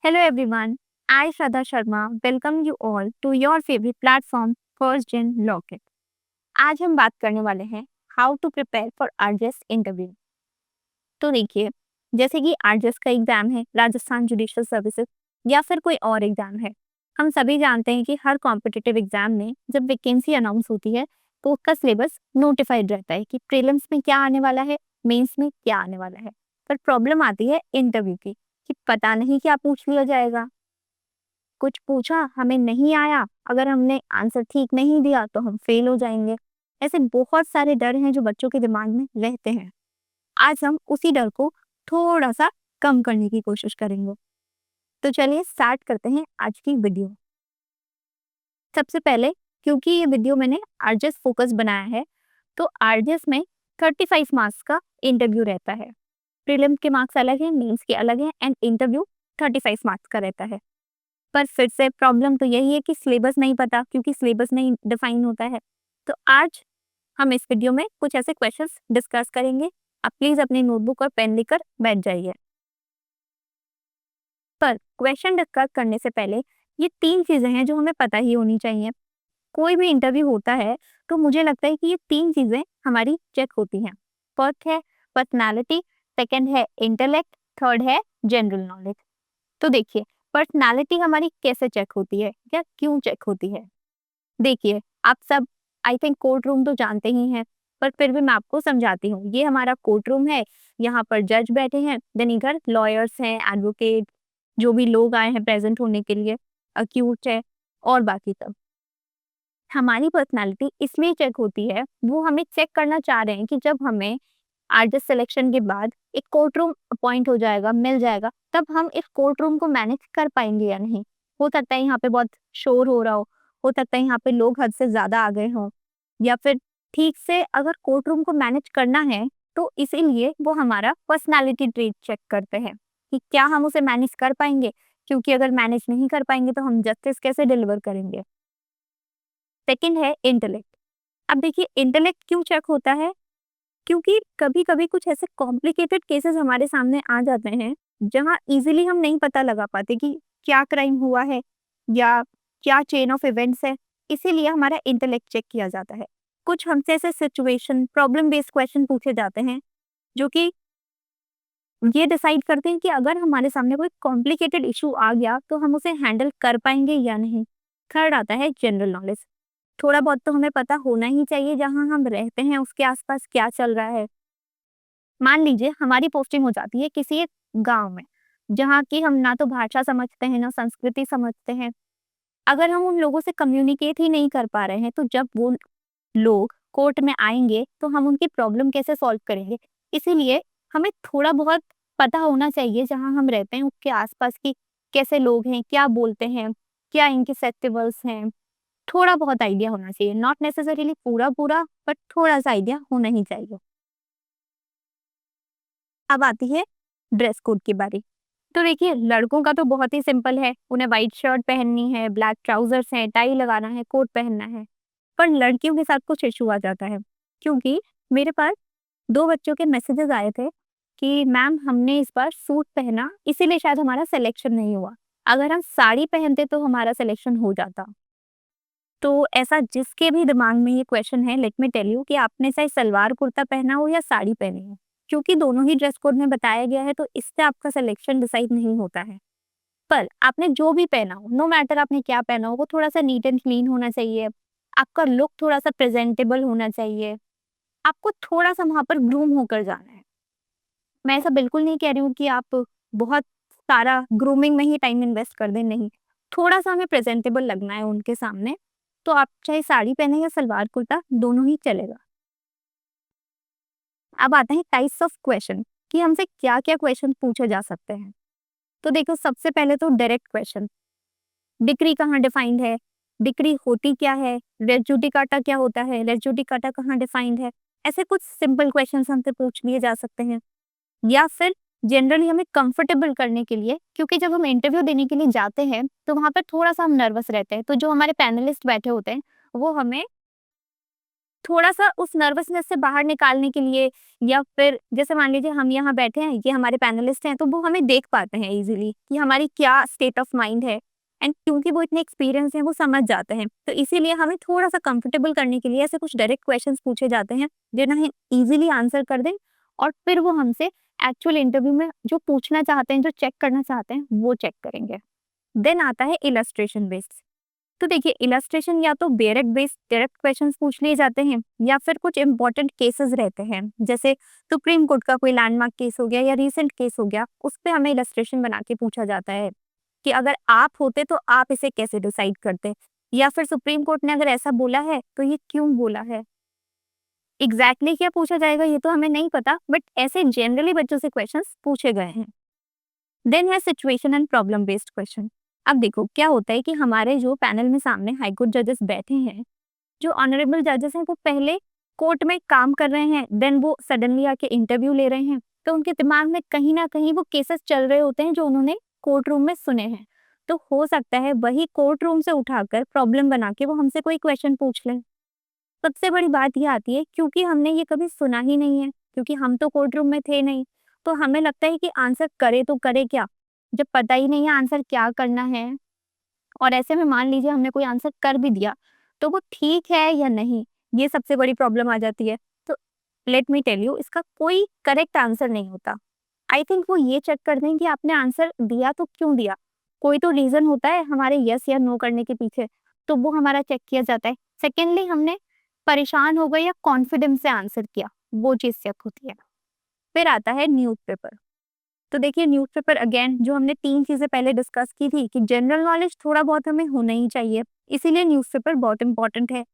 Hello everyone, I Shraddha Sharma welcome you all to your favorite platform First Gen Locket. आज हम बात करने वाले हैं how to prepare for RJS interview. तो देखिए, जैसे कि आरजेएस का एग्जाम है, राजस्थान जुडिशियल सर्विसेज, या फिर कोई और एग्जाम है। हम सभी जानते हैं कि हर कॉम्पिटिटिव एग्जाम में जब वैकेंसी अनाउंस होती है तो उसका सिलेबस नोटिफाइड रहता है कि प्रीलिम्स में क्या आने वाला है, मेंस में क्या आने वाला है। पर प्रॉब्लम आती है इंटरव्यू की कि पता नहीं क्या पूछ लिया जाएगा। कुछ पूछा, हमें नहीं आया, अगर हमने आंसर ठीक नहीं दिया तो हम फेल हो जाएंगे। ऐसे बहुत सारे डर हैं जो बच्चों के दिमाग में रहते हैं। आज हम उसी डर को थोड़ा सा कम करने की कोशिश करेंगे। तो चलिए स्टार्ट करते हैं आज की वीडियो। सबसे पहले, क्योंकि ये वीडियो मैंने आरजेएस फोकस बनाया है, तो आरजेएस में 35 मार्क्स का इंटरव्यू रहता है। प्रीलिम के मार्क्स अलग हैं, मेंस के अलग हैं, एंड इंटरव्यू 35 मार्क्स का रहता है। पर फिर से प्रॉब्लम तो यही है कि सिलेबस नहीं पता, क्योंकि सिलेबस नहीं डिफाइन होता है। तो आज हम इस वीडियो में कुछ ऐसे क्वेश्चंस डिस्कस करेंगे। आप प्लीज अपनी नोटबुक और पेन लेकर बैठ जाइए। पर क्वेश्चन डिस्कस करने से पहले ये 3 चीजें हैं जो हमें पता ही होनी चाहिए। कोई भी इंटरव्यू होता है तो मुझे लगता है कि ये 3 चीजें हमारी चेक होती हैं। फर्स्ट है पर्सनालिटी, सेकंड है इंटेलेक्ट, थर्ड है जनरल नॉलेज। तो देखिए, पर्सनालिटी हमारी कैसे चेक होती है या क्यों चेक होती है। देखिए, आप सब आई थिंक कोर्ट रूम तो जानते ही हैं, पर फिर भी मैं आपको समझाती हूँ। ये हमारा कोर्ट रूम है, यहाँ पर जज बैठे हैं, देन इधर लॉयर्स हैं, एडवोकेट, जो भी लोग आए हैं प्रेजेंट होने के लिए, अक्यूज है और बाकी सब। हमारी पर्सनालिटी इसलिए चेक होती है, वो हमें चेक करना चाह रहे हैं कि जब हमें आरजेएस सिलेक्शन के बाद एक कोर्ट रूम अपॉइंट हो जाएगा, मिल जाएगा, तब हम इस कोर्ट रूम को मैनेज कर पाएंगे या नहीं। हो सकता है यहाँ पे बहुत शोर हो रहा हो सकता है यहाँ पे लोग हद से ज्यादा आ गए हों, या फिर ठीक से अगर कोर्ट रूम को मैनेज करना है तो इसीलिए वो हमारा पर्सनालिटी ट्रेट चेक करते हैं कि क्या हम उसे मैनेज कर पाएंगे, क्योंकि अगर मैनेज नहीं कर पाएंगे तो हम जस्टिस कैसे डिलीवर करेंगे। सेकंड है इंटेलेक्ट। अब देखिए, इंटेलेक्ट क्यों चेक होता है, क्योंकि कभी-कभी कुछ ऐसे कॉम्प्लिकेटेड केसेस हमारे सामने आ जाते हैं, जहाँ इज़िली हम नहीं पता लगा पाते कि क्या क्राइम हुआ है या क्या चेन ऑफ इवेंट्स है, इसीलिए हमारा इंटेलेक्ट चेक किया जाता है। कुछ हमसे ऐसे सिचुएशन, प्रॉब्लम बेस्ड क्वेश्चन पूछे जाते हैं, जो कि ये डिसाइड करते हैं कि अगर हमारे सामने कोई कॉम्प्लिकेटेड इशू आ गया, तो हम उसे हैंडल कर पाएँगे या नहीं। थर्ड आता है जनरल नॉलेज। थोड़ा बहुत तो हमें पता होना ही चाहिए जहाँ हम रहते हैं उसके आस-पास क्या चल रहा है। मान लीजिए हमारी पोस्टिंग हो जाती है किसी एक गाँव में, जहाँ की हम ना तो भाषा समझते हैं, ना संस्कृति समझते हैं। अगर हम उन लोगों से कम्युनिकेट ही नहीं कर पा रहे हैं, तो जब वो लोग कोर्ट में आएँगे, तो हम उनकी प्रॉब्लम कैसे सॉल्व करेंगे? इसीलिए हमें थोड़ा बहुत पता होना चाहिए जहाँ हम रहते हैं, उसके आस-पास की कैसे लोग हैं, क्या बोलते हैं, क्या इनके फेस्टिवल्स हैं। थोड़ा बहुत आइडिया होना चाहिए, नॉट नेसेसरीली पूरा-पूरा, बट थोड़ा-सा आइडिया होना ही चाहिए। अब आती है ड्रेस कोड की बारी। तो देखिए, लड़कों का तो बहुत ही सिंपल है, उन्हें व्हाइट शर्ट पहननी है, ब्लैक ट्राउजर्स हैं, टाई लगाना है, कोट पहनना है। पर लड़कियों के साथ कुछ इशू आ जाता है, क्योंकि मेरे पास 2 बच्चों के मैसेजेस आए थे कि मैम हमने इस बार सूट पहना, इसीलिए शायद हमारा सिलेक्शन नहीं हुआ। अगर हम साड़ी पहनते तो हमारा सिलेक्शन हो जाता। तो ऐसा जिसके भी दिमाग में ये क्वेश्चन है, लेट मी टेल यू कि आपने चाहे सलवार कुर्ता पहना हो या साड़ी पहनी हो, क्योंकि दोनों ही ड्रेस कोड में बताया गया है, तो इससे आपका सिलेक्शन डिसाइड नहीं होता है। पर आपने जो भी पहना हो, नो मैटर आपने क्या पहना हो, वो थोड़ा सा नीट एंड क्लीन होना चाहिए। आपका लुक थोड़ा सा प्रेजेंटेबल होना चाहिए। आपको थोड़ा सा वहां पर ग्रूम होकर जाना है। मैं ऐसा बिल्कुल नहीं कह रही हूँ कि आप बहुत सारा ग्रूमिंग में ही टाइम इन्वेस्ट कर दें, नहीं। थोड़ा सा हमें प्रेजेंटेबल लगना है उनके सामने, तो आप चाहे साड़ी पहने या सलवार कुर्ता, दोनों ही चलेगा। अब आता है टाइप्स ऑफ क्वेश्चन कि हमसे क्या-क्या क्वेश्चन पूछे जा सकते हैं। तो देखो, सबसे पहले तो डायरेक्ट क्वेश्चन, डिक्री कहाँ डिफाइंड है, डिक्री होती क्या है, रेस जुडिकाटा क्या होता है, रेस जुडिकाटा कहाँ डिफाइंड है। ऐसे कुछ सिंपल क्वेश्चंस हमसे पूछ लिए जा सकते हैं। या फिर जनरली हमें कंफर्टेबल करने के लिए, क्योंकि जब हम इंटरव्यू देने के लिए जाते हैं तो वहाँ पर थोड़ा सा हम नर्वस रहते हैं, तो जो हमारे पैनलिस्ट बैठे होते हैं वो हमें थोड़ा-सा उस नर्वसनेस से बाहर निकालने के लिए, या फिर जैसे मान लीजिए हम यहाँ बैठे हैं, ये हमारे पैनलिस्ट हैं, तो वो हमें देख पाते हैं इज़िली कि हमारी क्या स्टेट ऑफ माइंड है, एंड क्योंकि वो इतने एक्सपीरियंस हैं, वो समझ जाते हैं। तो इसीलिए हमें थोड़ा-सा कंफर्टेबल करने के लिए ऐसे कुछ डायरेक्ट क्वेश्चंस पूछे जाते हैं, जिन्हें हम ईज़िली आंसर कर दें, और फिर वो हमसे एक्चुअल इंटरव्यू में जो पूछना चाहते हैं, जो चेक करना चाहते हैं, वो चेक करेंगे। देन आता है इलस्ट्रेशन बेस्ड। तो देखिए, इलस्ट्रेशन या तो डायरेक्ट बेस्ड डायरेक्ट क्वेश्चंस पूछ लिए जाते हैं, या फिर कुछ इंपॉर्टेंट केसेस रहते हैं, जैसे सुप्रीम कोर्ट का कोई लैंडमार्क केस हो गया या रीसेंट केस हो गया, उस पे हमें इलस्ट्रेशन बना के पूछा जाता है कि अगर आप होते तो आप इसे कैसे डिसाइड करते, या फिर सुप्रीम कोर्ट ने अगर ऐसा बोला है तो ये क्यों बोला है। एग्जैक्टली क्या पूछा जाएगा ये तो हमें नहीं पता, बट ऐसे जनरली बच्चों से क्वेश्चंस पूछे गए हैं। देन है situation and problem based question. अब देखो क्या होता है कि हमारे जो पैनल में सामने हाईकोर्ट जजेस बैठे हैं, जो ऑनरेबल जजेस हैं, वो पहले कोर्ट में काम कर रहे हैं, देन वो सडनली आके इंटरव्यू ले रहे हैं, तो उनके दिमाग में कहीं ना कहीं वो केसेस चल रहे होते हैं जो उन्होंने कोर्ट रूम में सुने हैं। तो हो सकता है वही कोर्ट रूम से उठाकर प्रॉब्लम बना के वो हमसे कोई क्वेश्चन पूछ लें। सबसे बड़ी बात ये आती है, क्योंकि हमने ये कभी सुना ही नहीं है, क्योंकि हम तो कोर्ट रूम में थे नहीं, तो हमें लगता है कि आंसर करे तो करे क्या, जब पता ही नहीं है आंसर क्या करना है। और ऐसे में मान लीजिए हमने कोई आंसर कर भी दिया, तो वो ठीक है या नहीं, ये सबसे बड़ी प्रॉब्लम आ जाती है। तो लेट मी टेल यू, इसका कोई करेक्ट आंसर नहीं होता। आई थिंक वो ये चेक करते हैं कि आपने आंसर दिया तो क्यों दिया, कोई तो रीजन होता है हमारे यस या नो करने के पीछे, तो वो हमारा चेक किया जाता है। सेकेंडली, हमने परेशान हो गए या कॉन्फिडेंस से आंसर किया, वो चीज चेक होती है। फिर आता है न्यूज़पेपर। तो देखिए, न्यूज़पेपर अगेन जो हमने 3 चीज़ें पहले डिस्कस की थी कि जनरल नॉलेज थोड़ा बहुत हमें होना ही चाहिए, इसीलिए न्यूज़पेपर बहुत इंपॉर्टेंट है।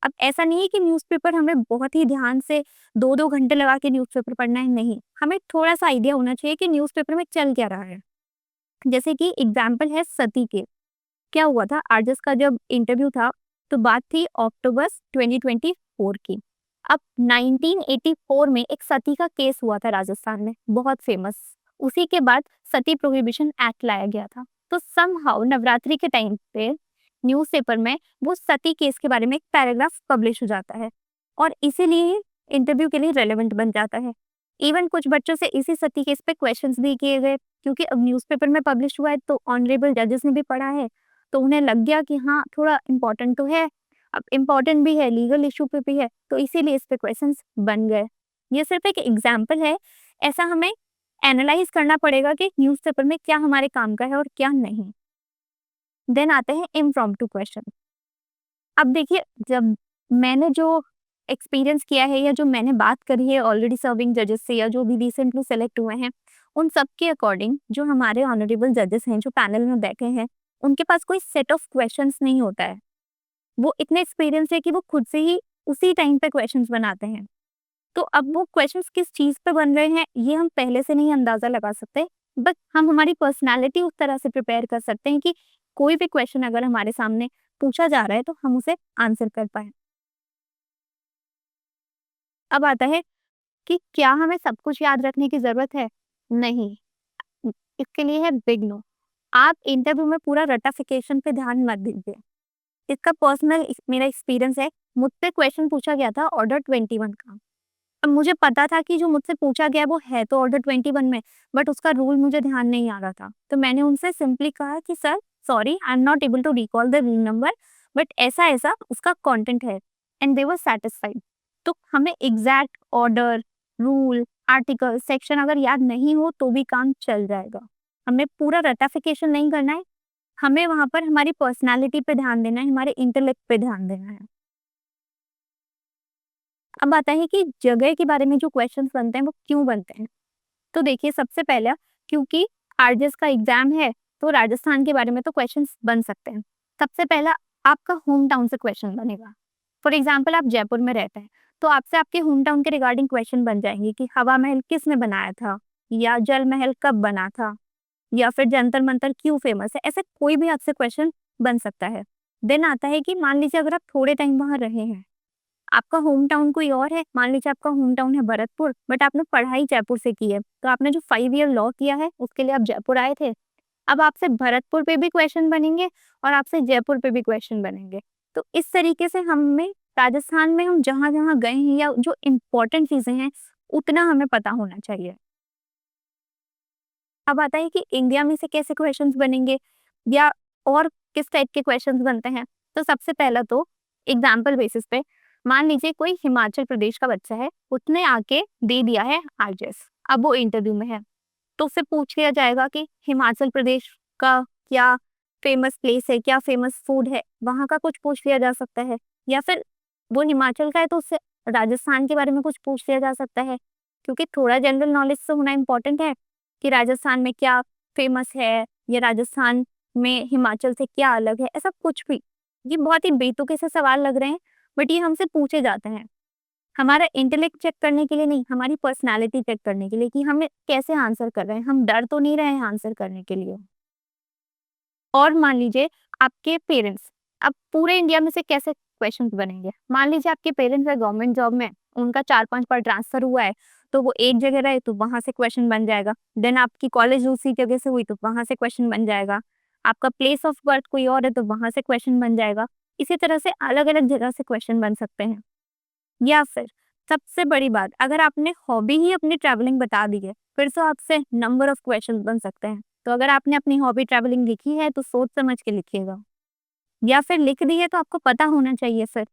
अब ऐसा नहीं है कि न्यूज़पेपर हमें बहुत ही ध्यान से 2-2 घंटे लगा के न्यूज़पेपर पढ़ना है, नहीं। हमें थोड़ा-सा आइडिया होना चाहिए कि न्यूज़पेपर में चल क्या रहा है। जैसे कि एग्ज़ाम्पल है सती केस। क्या हुआ था, आरजेस का जब इंटरव्यू था, तो बात थी अक्टूबर 2024 की। अब 1984 में एक सती का केस हुआ था राजस्थान में, बहुत फेमस। उसी के बाद सती प्रोहिबिशन एक्ट लाया गया था। तो समहाउ नवरात्रि के टाइम पे न्यूज़पेपर में वो सती केस के बारे में एक पैराग्राफ पब्लिश हो जाता है, और इसीलिए इंटरव्यू के लिए रेलेवेंट बन जाता है। इवन कुछ बच्चों से इसी सती केस पे क्वेश्चंस भी किए गए, क्योंकि अब न्यूज़पेपर में पब्लिश हुआ है तो ऑनरेबल जजेस ने भी पढ़ा है, तो उन्हें लग गया कि हाँ, थोड़ा इम्पोर्टेंट तो है, अब इम्पोर्टेंट भी है, लीगल इशू पे भी है, तो इसीलिए इस पे क्वेश्चंस बन गए। ये सिर्फ एक एग्जाम्पल है, ऐसा हमें एनालाइज करना पड़ेगा कि न्यूज़पेपर में क्या हमारे काम का है और क्या नहीं। देन आते हैं इम्प्रॉम्प्टू क्वेश्चन। अब देखिए, जब मैंने जो एक्सपीरियंस किया है या जो मैंने बात करी है ऑलरेडी सर्विंग जजेस से, या जो भी रिसेंटली सेलेक्ट हुए हैं, उन सब के अकॉर्डिंग जो हमारे ऑनरेबल जजेस हैं जो पैनल में बैठे हैं, उनके पास कोई सेट ऑफ क्वेश्चंस नहीं होता है। वो इतने एक्सपीरियंस है कि वो खुद से ही उसी टाइम पे क्वेश्चंस बनाते हैं। तो अब वो क्वेश्चंस किस चीज़ पे बन रहे हैं, ये हम पहले से नहीं अंदाज़ा लगा सकते, बट हम हमारी पर्सनैलिटी उस तरह से प्रिपेयर कर सकते हैं कि कोई भी क्वेश्चन अगर हमारे सामने पूछा जा रहा है, तो हम उसे आंसर कर पाएँ। अब आता है कि क्या हमें सब कुछ याद रखने की ज़रूरत है? नहीं, इसके लिए है बिग नो। आप इंटरव्यू में पूरा रटाफिकेशन पे ध्यान मत दीजिए। इसका पर्सनल मेरा एक्सपीरियंस है, मुझसे क्वेश्चन पूछा गया था ऑर्डर 21 का। अब मुझे पता था कि जो मुझसे पूछा गया वो है तो ऑर्डर 21 में, बट उसका रूल मुझे ध्यान नहीं आ रहा था। तो मैंने उनसे सिंपली कहा कि sir, sorry, I am not able to recall the rule number, but ऐसा-ऐसा उसका कंटेंट है, एंड दे वर सैटिस्फाइड। तो हमें exact order, rule, article, section अगर याद नहीं हो तो भी काम चल जाएगा। हमें पूरा रटाफिकेशन नहीं करना है, हमें वहाँ पर हमारी पर्सनैलिटी पे ध्यान देना है, हमारे इंटेलेक्ट पे ध्यान देना है। अब आता है कि जगह के बारे में जो क्वेश्चंस बनते हैं वो क्यों बनते हैं। तो देखिए, सबसे पहला, क्योंकि आरजेएस का एग्जाम है, तो राजस्थान के बारे में तो क्वेश्चंस बन सकते हैं। सबसे पहला, आपका होम टाउन से क्वेश्चन बनेगा। फॉर एग्जाम्पल, आप जयपुर में रहते हैं, तो आपसे आपके होम टाउन के रिगार्डिंग क्वेश्चन बन जाएंगे कि हवा महल किसने बनाया था, या जल महल कब बना था, या फिर जंतर मंतर क्यों फेमस है। ऐसे कोई भी आपसे क्वेश्चन बन सकता है। देन आता है कि मान लीजिए अगर आप थोड़े टाइम वहां रहे हैं, आपका होम टाउन कोई और है, मान लीजिए आपका होम टाउन है भरतपुर, बट आपने पढ़ाई जयपुर से की है, तो आपने जो 5 ईयर लॉ किया है उसके लिए आप जयपुर आए थे। अब आपसे भरतपुर पे भी क्वेश्चन बनेंगे और आपसे जयपुर पे भी क्वेश्चन बनेंगे। तो इस तरीके से हमें राजस्थान में हम जहाँ-जहाँ गए हैं या जो इम्पोर्टेंट चीज़ें हैं, उतना हमें पता होना चाहिए। अब आता है कि इंडिया में से कैसे क्वेश्चंस बनेंगे या और किस टाइप के क्वेश्चंस बनते हैं। तो सबसे पहला तो एग्जाम्पल बेसिस पे मान लीजिए कोई हिमाचल प्रदेश का बच्चा है, उसने आके दे दिया है आरजेएस, अब वो इंटरव्यू में है, तो उससे पूछ लिया जाएगा कि हिमाचल प्रदेश का क्या फेमस प्लेस है, क्या फेमस फूड है, वहाँ का कुछ पूछ लिया जा सकता है। या फिर वो हिमाचल का है तो उससे राजस्थान के बारे में कुछ पूछ लिया जा सकता है, क्योंकि थोड़ा जनरल नॉलेज तो होना इम्पोर्टेंट है कि राजस्थान में क्या फेमस है या राजस्थान में हिमाचल से क्या अलग है, ऐसा कुछ भी। ये बहुत ही बेतुके से सवाल लग रहे हैं, बट ये हमसे पूछे जाते हैं हमारा इंटेलेक्ट चेक करने के लिए नहीं, हमारी पर्सनालिटी चेक करने के लिए कि हमें कैसे आंसर कर रहे हैं, हम डर तो नहीं रहे हैं आंसर करने के लिए। और मान लीजिए आपके पेरेंट्स, अब पूरे इंडिया में से कैसे क्वेश्चंस बनेंगे। मान लीजिए आपके पेरेंट्स है गवर्नमेंट जॉब में, उनका 4-5 बार ट्रांसफर हुआ है, तो वो एक जगह रहे तो वहां से क्वेश्चन बन जाएगा। देन आपकी कॉलेज दूसरी जगह से हुई तो वहां से क्वेश्चन बन जाएगा। आपका प्लेस ऑफ बर्थ कोई और है तो वहां से क्वेश्चन बन जाएगा। इसी तरह से अलग अलग जगह से क्वेश्चन बन सकते हैं। या फिर सबसे बड़ी बात, अगर आपने हॉबी ही अपनी ट्रैवलिंग बता दी है, फिर तो आपसे नंबर ऑफ क्वेश्चंस बन सकते हैं। तो अगर आपने अपनी हॉबी ट्रैवलिंग लिखी है तो सोच समझ के लिखिएगा, या फिर लिख दी है तो आपको पता होना चाहिए फिर।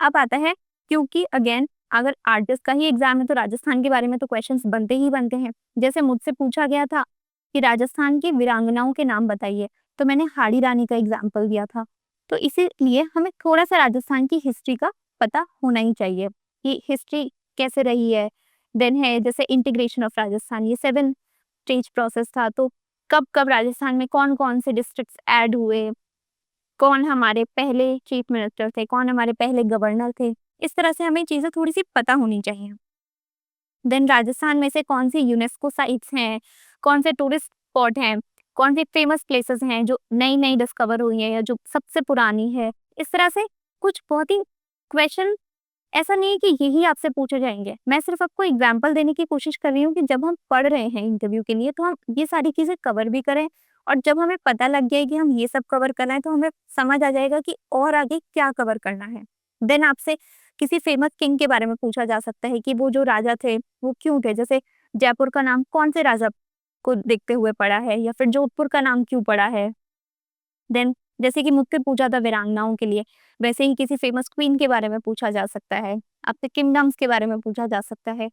अब आता है, क्योंकि अगेन अगर आर्टिस्ट का ही एग्जाम है तो राजस्थान के बारे में तो क्वेश्चंस बनते ही बनते हैं। जैसे मुझसे पूछा गया था कि राजस्थान की वीरांगनाओं के नाम बताइए, तो मैंने हाड़ी रानी का एग्जाम्पल दिया था। तो इसीलिए हमें थोड़ा सा राजस्थान की हिस्ट्री का पता होना ही चाहिए कि हिस्ट्री कैसे रही है। देन है जैसे इंटीग्रेशन ऑफ राजस्थान, ये 7 स्टेज प्रोसेस था, तो कब कब राजस्थान में कौन कौन से डिस्ट्रिक्ट्स ऐड हुए, कौन हमारे पहले चीफ मिनिस्टर थे, कौन हमारे पहले गवर्नर थे। इस तरह से हमें चीज़ें थोड़ी-सी पता होनी चाहिए। देन राजस्थान में से कौन सी यूनेस्को साइट्स हैं, कौन से टूरिस्ट स्पॉट हैं, कौन सी फेमस प्लेसेस हैं जो नई-नई डिस्कवर हुई हैं या जो सबसे पुरानी है। इस तरह से कुछ बहुत ही क्वेश्चन, ऐसा नहीं है कि यही आपसे पूछे जाएँगे। मैं सिर्फ़ आपको एग्ज़ाम्पल देने की कोशिश कर रही हूँ कि जब हम पढ़ रहे हैं इंटरव्यू के लिए तो हम ये सारी चीज़ें कवर भी करें, और जब हमें पता लग गया है कि हम ये सब कवर कर रहे हैं तो हमें समझ आ जाएगा कि और आगे क्या कवर करना है। देन आपसे किसी फेमस किंग के बारे में पूछा जा सकता है कि वो जो राजा थे, वो क्यों थे? जैसे जयपुर का नाम कौन से राजा को देखते हुए पड़ा है, या फिर जोधपुर का नाम क्यों पड़ा है? देन जैसे कि मुझसे पूछा था वीरांगनाओं के लिए, वैसे ही किसी फेमस क्वीन के बारे में पूछा जा सकता है, आपसे किंगडम्स के बारे में पूछा जा सकता है।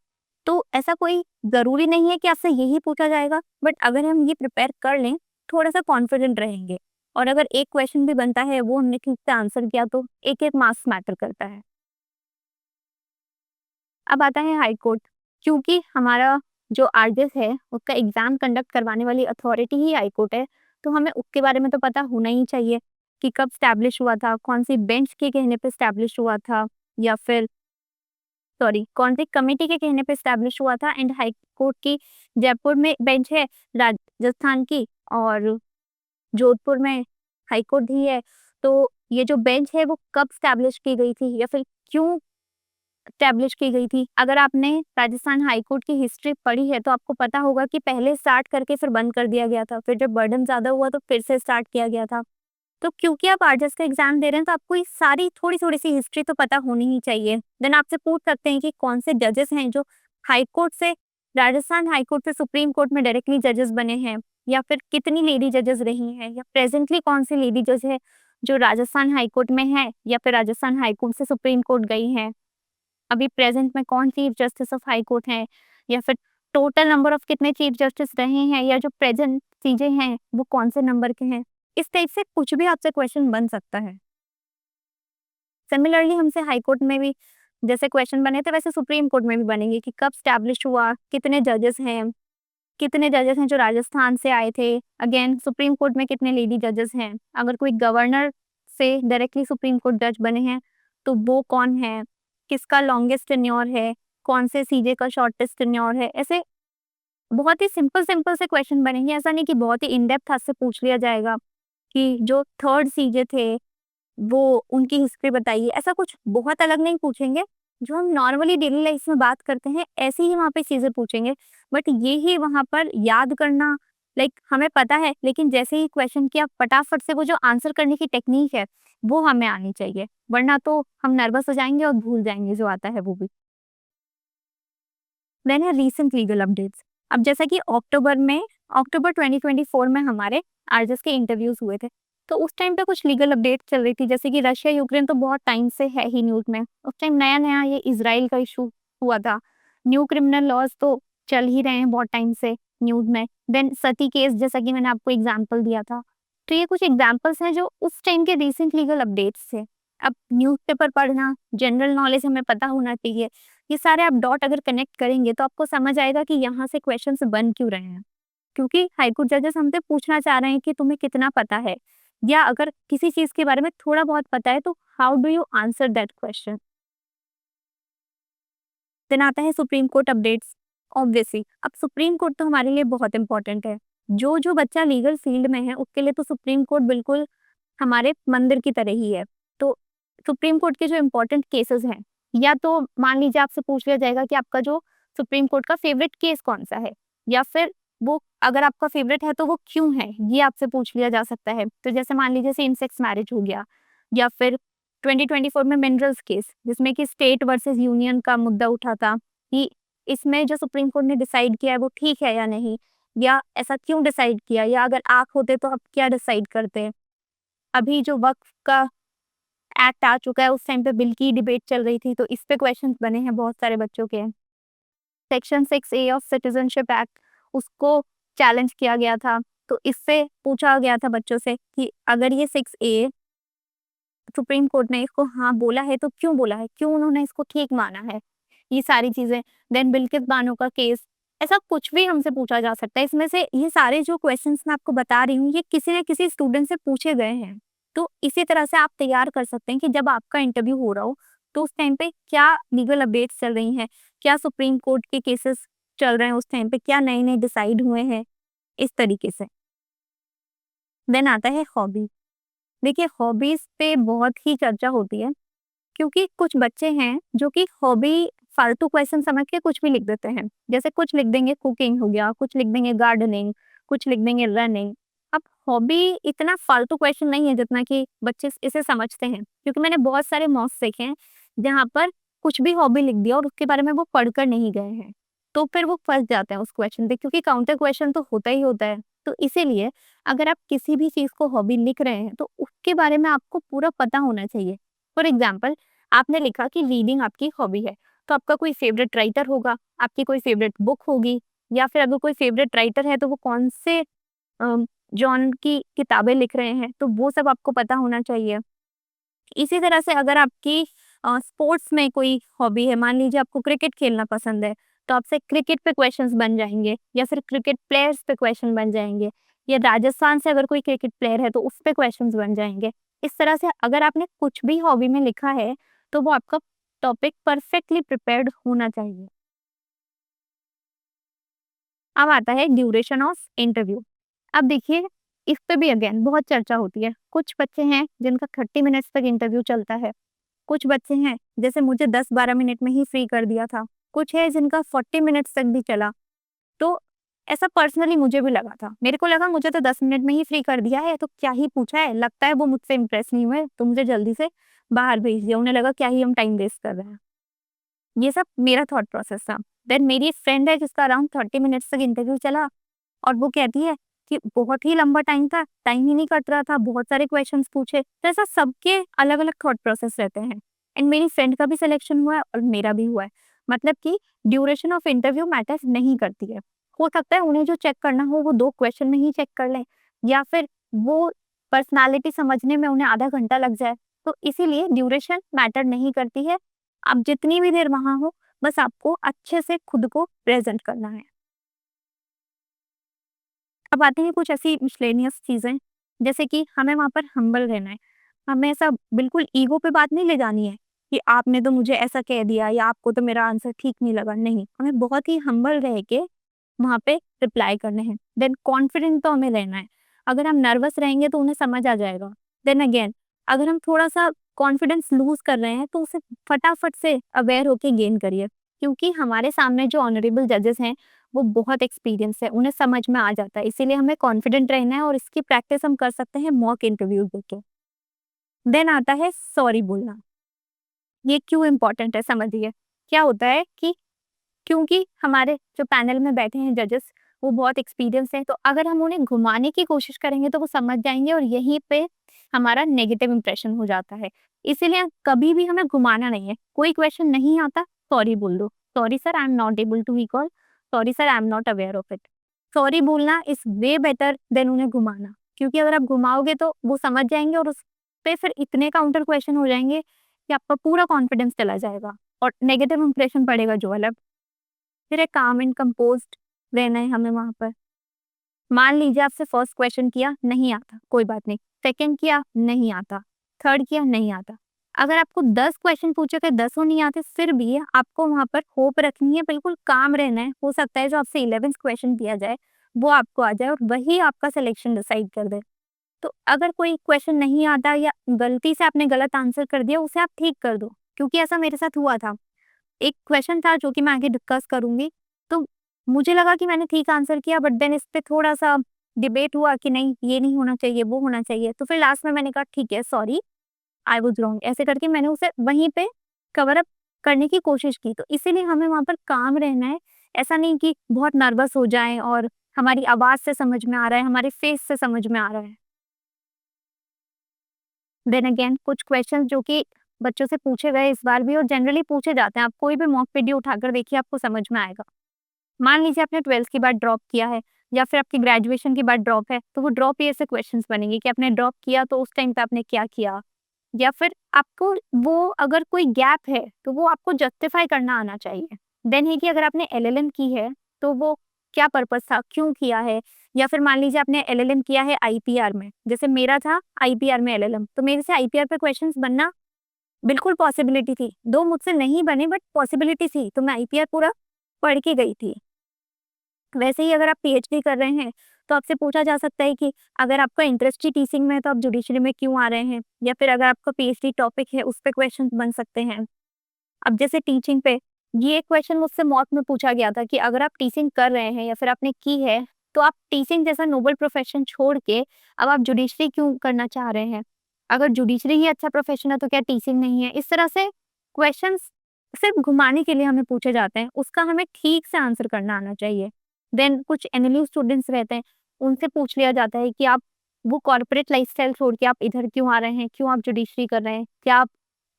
तो ऐसा कोई ज़रूरी नहीं है कि आपसे यही पूछा जाएगा, बट अगर हम ये प्रिपेयर कर लें, थोड़ा-सा कॉन्फिडेंट रहेंगे। और अगर एक क्वेश्चन भी बनता है, वो हमने ठीक से आंसर किया तो एक-एक मार्क्स मैटर करता है। अब आता है हाई कोर्ट, क्योंकि हमारा जो आरजेस है, उसका एग्ज़ाम कंडक्ट करवाने वाली अथॉरिटी ही हाई कोर्ट है, तो हमें उसके बारे में तो पता होना ही चाहिए कि कब एस्टैब्लिश हुआ था, कौन-सी बेंच के कहने पे एस्टैब्लिश हुआ था, या फिर सॉरी कौन-सी कमिटी के कहने पे एस्टैब्लिश हुआ था। एंड हाई कोर्ट की जयपुर में बेंच है राजस्थान की, और जोधपुर में हाई कोर्ट ही है। तो ये जो बेंच है वो कब एस्टैब्लिश की गई थी या फिर क्यों एस्टैब्लिश की गई थी? अगर आपने राजस्थान हाई कोर्ट की हिस्ट्री पढ़ी है तो आपको पता होगा कि पहले स्टार्ट करके फिर बंद कर दिया गया था, फिर जब बर्डन ज़्यादा हुआ तो फिर से स्टार्ट किया गया था। तो क्योंकि आप आरजेएस का एग्जाम दे रहे हैं तो आपको ये सारी थोड़ी-थोड़ी सी हिस्ट्री तो पता होनी ही चाहिए। देन आपसे पूछ सकते हैं कि कौन से जजेस हैं जो हाई कोर्ट से राजस्थान हाई कोर्ट से सुप्रीम कोर्ट में डायरेक्टली जजेस बने हैं, या फिर कितनी लेडी जजेस रही हैं, या प्रेजेंटली कौन सी लेडी जज है जो राजस्थान हाई कोर्ट में है या फिर राजस्थान हाई कोर्ट से सुप्रीम कोर्ट गई हैं। अभी प्रेजेंट में कौन chief justice of high court हैं, या फिर टोटल नंबर ऑफ कितने चीफ जस्टिस रहे हैं, या जो प्रेजेंट चीजें हैं वो कौन से नंबर के हैं। इस टाइप से कुछ भी आपसे क्वेश्चन बन सकता है। सिमिलरली हमसे हाई कोर्ट में भी जैसे क्वेश्चन बने थे वैसे सुप्रीम कोर्ट में भी बनेंगे कि कब स्टैब्लिश हुआ, कितने जजेस हैं जो राजस्थान से आए थे। अगेन सुप्रीम कोर्ट में कितने लेडी जजेस हैं, अगर कोई गवर्नर से डायरेक्टली सुप्रीम कोर्ट जज बने हैं तो वो कौन है, किसका लॉन्गेस्ट टेन्योर है, कौन से सीजे का शॉर्टेस्ट टेन्योर है। ऐसे बहुत ही सिंपल सिंपल से क्वेश्चन बनेंगे, ऐसा नहीं कि बहुत ही इन डेप्थ आपसे पूछ लिया जाएगा कि जो थर्ड सीजे थे वो उनकी हिस्ट्री बताइए। ऐसा कुछ बहुत अलग नहीं पूछेंगे, जो हम नॉर्मली डेली लाइफ में बात करते हैं ऐसी ही वहाँ पे चीज़ें पूछेंगे। बट ये ही वहाँ पर याद करना लाइक हमें पता है, लेकिन जैसे ही क्वेश्चन किया फटाफट से वो जो आंसर करने की टेक्निक है वो हमें आनी चाहिए, वरना तो हम नर्वस हो जाएंगे और भूल जाएंगे जो आता है वो भी। देन है रीसेंट लीगल अपडेट्स। अब जैसा कि अक्टूबर 2024 में हमारे आरजेस के इंटरव्यूज हुए थे, तो उस टाइम पे कुछ लीगल अपडेट चल रही थी, जैसे कि रशिया यूक्रेन तो बहुत टाइम से है ही न्यूज में, उस टाइम नया नया ये इजराइल का इशू हुआ था, न्यू क्रिमिनल लॉज तो चल ही रहे हैं बहुत टाइम से न्यूज में। देन सती केस, जैसा कि मैंने आपको एग्जाम्पल दिया था। तो ये कुछ एग्जाम्पल्स हैं जो उस टाइम के रिसेंट लीगल अपडेट्स थे। अब न्यूज़पेपर पढ़ना, जनरल नॉलेज हमें पता होना चाहिए, ये सारे आप डॉट अगर कनेक्ट करेंगे तो आपको समझ आएगा कि यहाँ से क्वेश्चंस बन क्यों रहे हैं। क्योंकि हाईकोर्ट जजेस हमसे पूछना चाह रहे हैं कि तुम्हें कितना पता है, या अगर किसी चीज के बारे में थोड़ा बहुत पता है तो how do you answer that question. Then आता है सुप्रीम कोर्ट अपडेट्स। ऑब्वियसली अब सुप्रीम कोर्ट तो हमारे लिए बहुत इंपॉर्टेंट है। जो जो बच्चा लीगल फील्ड में है उसके लिए तो सुप्रीम कोर्ट बिल्कुल हमारे मंदिर की तरह ही है। तो सुप्रीम कोर्ट के जो इम्पोर्टेंट केसेस हैं, या तो मान लीजिए आपसे पूछ लिया जाएगा कि आपका जो सुप्रीम कोर्ट का फेवरेट केस कौन सा है, या फिर वो अगर आपका फेवरेट है तो वो क्यों है, ये आपसे पूछ लिया जा सकता है। तो जैसे मान लीजिए सेम सेक्स मैरिज हो गया, या फिर 2024 में मिनरल्स केस, जिसमें कि स्टेट वर्सेस यूनियन का मुद्दा उठा था कि इसमें जो सुप्रीम कोर्ट ने डिसाइड किया है वो ठीक है या नहीं, या ऐसा क्यों डिसाइड किया, या अगर आप होते तो आप क्या डिसाइड करते। अभी जो वक्फ का एक्ट आ चुका है, उस टाइम पे बिल की डिबेट चल रही थी, तो इस पे क्वेश्चंस बने हैं बहुत सारे बच्चों के। Section 6A of citizenship act, उसको चैलेंज किया गया था, तो इससे पूछा गया था बच्चों से कि अगर ये 6A सुप्रीम कोर्ट ने इसको हाँ बोला है तो क्यों बोला है, क्यों उन्होंने इसको ठीक माना है, ये सारी चीजें। देन बिल्किस बानो का केस, ऐसा कुछ भी हमसे पूछा जा सकता है। इसमें से ये सारे जो क्वेश्चंस मैं आपको बता रही हूँ ये किसी न किसी स्टूडेंट से पूछे गए हैं। तो इसी तरह से आप तैयार कर सकते हैं कि जब आपका इंटरव्यू हो रहा हो तो उस टाइम पे क्या लीगल अपडेट्स चल रही हैं, क्या सुप्रीम कोर्ट के केसेस चल रहे हैं उस टाइम पे, क्या नए नए डिसाइड हुए हैं, इस तरीके से। देन आता है हॉबी। देखिए हॉबीज पे बहुत ही चर्चा होती है, क्योंकि कुछ बच्चे हैं जो कि हॉबी फालतू क्वेश्चन समझ के कुछ भी लिख देते हैं। जैसे कुछ लिख देंगे कुकिंग हो गया, कुछ लिख देंगे गार्डनिंग, कुछ लिख देंगे रनिंग। अब हॉबी इतना फालतू क्वेश्चन नहीं है जितना कि बच्चे इसे समझते हैं, क्योंकि मैंने बहुत सारे मॉक्स देखे हैं जहाँ पर कुछ भी हॉबी लिख दिया और उसके बारे में वो पढ़कर नहीं गए हैं, तो फिर वो फंस जाते हैं उस क्वेश्चन पे, क्योंकि काउंटर क्वेश्चन तो होता ही होता है। तो इसीलिए अगर आप किसी भी चीज को हॉबी लिख रहे हैं तो उसके बारे में आपको पूरा पता होना चाहिए। फॉर एग्जाम्पल, आपने लिखा कि रीडिंग आपकी हॉबी है, तो आपका कोई फेवरेट राइटर होगा, आपकी कोई फेवरेट बुक होगी, या फिर अगर कोई फेवरेट राइटर है तो वो कौन से जॉन की किताबें लिख रहे हैं, तो वो सब आपको पता होना चाहिए। इसी तरह से अगर आपकी स्पोर्ट्स में कोई हॉबी है, मान लीजिए आपको क्रिकेट खेलना पसंद है, तो आपसे क्रिकेट पे क्वेश्चंस बन जाएंगे, या फिर क्रिकेट प्लेयर्स पे क्वेश्चन बन जाएंगे, या राजस्थान से अगर कोई क्रिकेट प्लेयर है तो उस पे क्वेश्चंस बन जाएंगे। इस तरह से अगर आपने कुछ भी हॉबी में लिखा है तो वो आपका टॉपिक परफेक्टली प्रिपेयर्ड होना चाहिए। अब आता है ड्यूरेशन ऑफ इंटरव्यू। अब देखिए इस पे भी अगेन बहुत चर्चा होती है। कुछ बच्चे हैं जिनका 30 मिनट्स तक इंटरव्यू चलता है, कुछ बच्चे हैं जैसे मुझे 10-12 मिनट में ही फ्री कर दिया था, कुछ है जिनका 40 मिनट्स तक भी चला। तो ऐसा पर्सनली मुझे भी लगा था, मेरे को लगा मुझे तो 10 मिनट में ही फ्री कर दिया है तो क्या ही पूछा है, लगता है वो मुझसे इम्प्रेस नहीं हुए तो मुझे जल्दी से बाहर भेज दिया, उन्हें लगा क्या ही हम टाइम वेस्ट कर रहे हैं। ये सब मेरा थॉट प्रोसेस था। देन मेरी एक फ्रेंड है जिसका अराउंड 30 मिनट्स तक इंटरव्यू चला, और वो कहती है कि बहुत ही लंबा टाइम था, टाइम ही नहीं कट रहा था, बहुत सारे क्वेश्चंस पूछे। तो ऐसा सबके अलग अलग थॉट प्रोसेस रहते हैं, एंड मेरी फ्रेंड का भी सिलेक्शन हुआ है और मेरा भी हुआ है। मतलब कि ड्यूरेशन ऑफ इंटरव्यू मैटर नहीं करती है। हो सकता है उन्हें जो चेक करना हो वो 2 क्वेश्चन में ही चेक कर लें, या फिर वो पर्सनालिटी समझने में उन्हें आधा घंटा लग जाए। तो इसीलिए ड्यूरेशन मैटर नहीं करती है। आप जितनी भी देर वहां हो, बस आपको अच्छे से खुद को प्रेजेंट करना है। अब आती हैं कुछ ऐसी मिसलेनियस चीज़ें, जैसे कि हमें वहाँ पर हम्बल रहना है। हमें ऐसा बिल्कुल ईगो पे बात नहीं ले जानी है कि आपने तो मुझे ऐसा कह दिया या आपको तो मेरा आंसर ठीक नहीं लगा, नहीं। हमें बहुत ही हम्बल रह के वहाँ पे रिप्लाई करने हैं। देन कॉन्फिडेंट तो हमें रहना है। अगर हम नर्वस रहेंगे तो उन्हें समझ आ जाएगा। देन अगेन अगर हम थोड़ा-सा कॉन्फिडेंस लूज़ कर रहे हैं तो उसे फटाफट से अवेयर होके गेन करिए, क्योंकि हमारे सामने जो ऑनरेबल जजेस हैं वो बहुत एक्सपीरियंस है, उन्हें समझ में आ जाता है, इसीलिए हमें कॉन्फिडेंट रहना है और इसकी प्रैक्टिस हम कर सकते हैं मॉक इंटरव्यू देके। देन आता है सॉरी बोलना। ये क्यों इम्पोर्टेंट है समझिए। क्या होता है कि क्योंकि हमारे जो पैनल में बैठे हैं जजेस, वो बहुत एक्सपीरियंस हैं, तो अगर हम उन्हें घुमाने की कोशिश करेंगे तो वो समझ जाएँगे और यहीं पे हमारा नेगेटिव इंप्रेशन हो जाता है। इसीलिए कभी भी हमें घुमाना नहीं है। कोई क्वेश्चन नहीं आता, सॉरी बोल दो। Sorry sir I am not able to recall, sorry sir I am not aware of it. Sorry बोलना इज़ वे बेटर देन उन्हें घुमाना, क्योंकि अगर आप घुमाओगे तो वो समझ जाएँगे और उस पे फिर इतने काउंटर क्वेश्चन हो जाएँगे कि आपका पूरा कॉन्फिडेंस चला जाएगा और नेगेटिव इंप्रेशन पड़ेगा जो अलग। फिर एक काम एंड कंपोज्ड रहना है हमें वहाँ पर। मान लीजिए आपसे फर्स्ट क्वेश्चन किया, नहीं आता, कोई बात नहीं। सेकंड किया, नहीं आता। थर्ड किया, नहीं आता। अगर आपको 10 क्वेश्चन पूछे थे, 10 नहीं आते, फिर भी आपको वहाँ पर होप रखनी है, बिल्कुल काम रहना है। हो सकता है जो आपसे 11th क्वेश्चन किया जाए, वो आपको आ जाए और वही आपका सिलेक्शन डिसाइड कर दे। तो अगर कोई क्वेश्चन नहीं आता या गलती से आपने गलत आंसर कर दिया, उसे आप ठीक कर दो, क्योंकि ऐसा मेरे साथ हुआ था। एक क्वेश्चन था जो कि मैं आगे डिस्कस करूँगी, तो मुझे लगा कि मैंने ठीक आंसर किया, बट देन इस पे थोड़ा-सा डिबेट हुआ कि नहीं ये नहीं होना चाहिए, वो होना चाहिए। तो फिर लास्ट में मैंने कहा ठीक है सॉरी, आई वाज़ रॉन्ग, ऐसे करके मैंने उसे वहीं पे कवर अप करने की कोशिश की। तो इसीलिए हमें वहाँ पर काम रहना है, ऐसा नहीं कि बहुत नर्वस हो जाएँ और हमारी आवाज़ से समझ में आ रहा है, हमारे फेस से समझ में आ रहा है। देन अगेन कुछ क्वेश्चंस जो कि बच्चों से पूछे गए इस बार भी और जनरली पूछे जाते हैं, आप कोई भी मॉक वीडियो उठाकर देखिए आपको समझ में आएगा। मान लीजिए आपने 12th के बाद ड्रॉप किया है या फिर आपकी ग्रेजुएशन के बाद ड्रॉप है, तो वो ड्रॉप ईयर से क्वेश्चंस बनेंगे कि आपने ड्रॉप किया तो उस टाइम पे आपने क्या किया? या फिर आपको वो अगर कोई गैप है, तो वो आपको जस्टिफाई करना आना चाहिए। देन है कि अगर आपने एलएलएम की है, तो वो क्या पर्पज़ था, क्यों किया है? या फिर मान लीजिए आपने एलएलएम किया है आईपीआर में, जैसे मेरा था आईपीआर में एलएलएम, तो मेरे से आईपीआर पे क्वेश्चंस बनना बिल्कुल पॉसिबिलिटी थी। दो मुझसे नहीं बने बट पॉसिबिलिटी थी, तो मैं आईपीआर पूरा पढ़ के गई थी। वैसे ही अगर आप पीएचडी कर रहे हैं, तो आपसे पूछा जा सकता है कि अगर आपका इंटरेस्ट ही टीचिंग में है, तो आप जुडिशरी में क्यों आ रहे हैं? या फिर अगर आपका पीएचडी टॉपिक है, उस पे क्वेश्चन बन सकते हैं। अब जैसे टीचिंग पे, ये क्वेश्चन मुझसे मॉक में पूछा गया था कि अगर आप टीचिंग कर रहे हैं या फिर आपने की है, तो आप टीचिंग जैसा नोबल प्रोफेशन छोड़ के अब आप जुडिशरी क्यों करना चाह रहे हैं? अगर जुडिशरी ही अच्छा प्रोफेशन है, तो क्या टीचिंग नहीं है? इस तरह से क्वेश्चंस सिर्फ घुमाने के लिए हमें पूछे जाते हैं, उसका हमें ठीक से आंसर करना आना चाहिए। देन कुछ एनएलयू स्टूडेंट्स रहते हैं, उनसे पूछ लिया जाता है कि आप वो कॉर्पोरेट लाइफ़स्टाइल छोड़ के आप इधर क्यों आ रहे हैं? क्यों आप जुडिशरी कर रहे हैं? क्या आप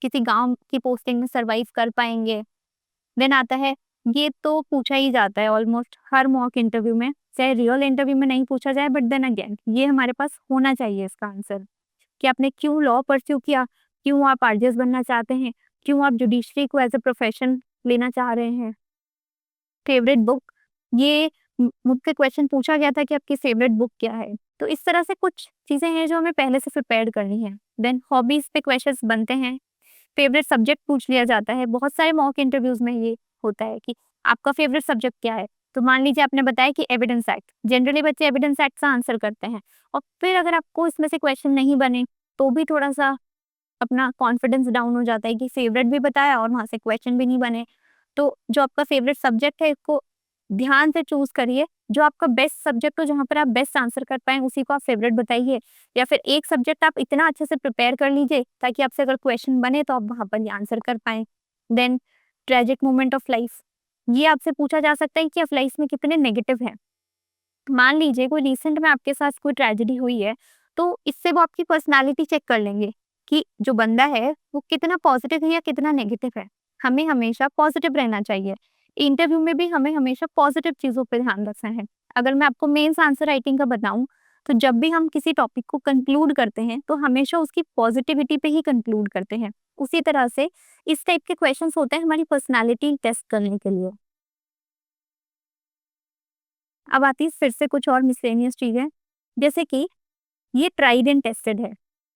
किसी गाँव की पोस्टिंग में सर्वाइव कर पाएँगे? देन आता है, ये तो पूछा ही जाता है ऑलमोस्ट हर मॉक इंटरव्यू में, चाहे रियल इंटरव्यू में नहीं पूछा जाए, बट देन अगेन ये हमारे पास होना चाहिए इसका आंसर कि आपने क्यों लॉ परस्यू किया? क्यों आप आरजेएस बनना चाहते हैं? क्यों आप जुडिशरी को एज़ अ प्रोफेशन लेना चाह रहे हैं? फेवरेट बुक, ये मुझसे क्वेश्चन पूछा गया था कि आपकी फेवरेट बुक क्या है? तो इस तरह से कुछ चीज़ें हैं जो हमें पहले से प्रिपेयर करनी है। देन हॉबीज़ पे क्वेश्चंस बनते हैं। फेवरेट सब्जेक्ट पूछ लिया जाता है। बहुत सारे मॉक इंटरव्यूज़ में ये होता है कि आपका फेवरेट सब्जेक्ट क्या है? तो मान लीजिए आपने बताया कि एविडेंस एक्ट, जनरली बच्चे एविडेंस एक्ट का आंसर करते हैं और फिर अगर आपको इसमें से क्वेश्चन नहीं बने, तो भी थोड़ा-सा अपना कॉन्फिडेंस डाउन हो जाता है कि फेवरेट भी बताया और वहाँ से क्वेश्चन भी नहीं बने। तो जो आपका फेवरेट सब्जेक्ट है, इसको ध्यान से चूज़ करिए। जो आपका बेस्ट सब्जेक्ट हो, जहाँ पर आप बेस्ट आंसर कर पाएँ, उसी को आप फेवरेट बताइए। या फिर एक सब्जेक्ट आप इतना अच्छे से प्रिपेयर कर लीजिए, ताकि आपसे अगर क्वेश्चन बने, तो आप वहाँ पर ये आंसर कर पाएँ। Then tragic moment of life, ये आपसे पूछा जा सकता है कि आप लाइफ में कितने नेगेटिव हैं। मान लीजिए कोई रिसेंट में आपके साथ कोई ट्रेजेडी हुई है, तो इससे वो आपकी पर्सनैलिटी चेक कर लेंगे कि जो बंदा है वो कितना पॉजिटिव है या कितना नेगेटिव है। हमें हमेशा पॉजिटिव रहना चाहिए। इंटरव्यू में भी हमें हमेशा पॉजिटिव चीज़ों पे ध्यान रखना है। अगर मैं आपको मेंस आंसर राइटिंग का बताऊँ, तो जब भी हम किसी टॉपिक को कंक्लूड करते हैं, तो हमेशा उसकी पॉजिटिविटी पे ही कंक्लूड करते हैं। उसी तरह से इस टाइप के क्वेश्चंस होते हैं हमारी पर्सनैलिटी टेस्ट करने के लिए। अब आती है फिर से कुछ और मिसलेनियस चीज़ें, जैसे कि ये ट्राइड एंड टेस्टेड है।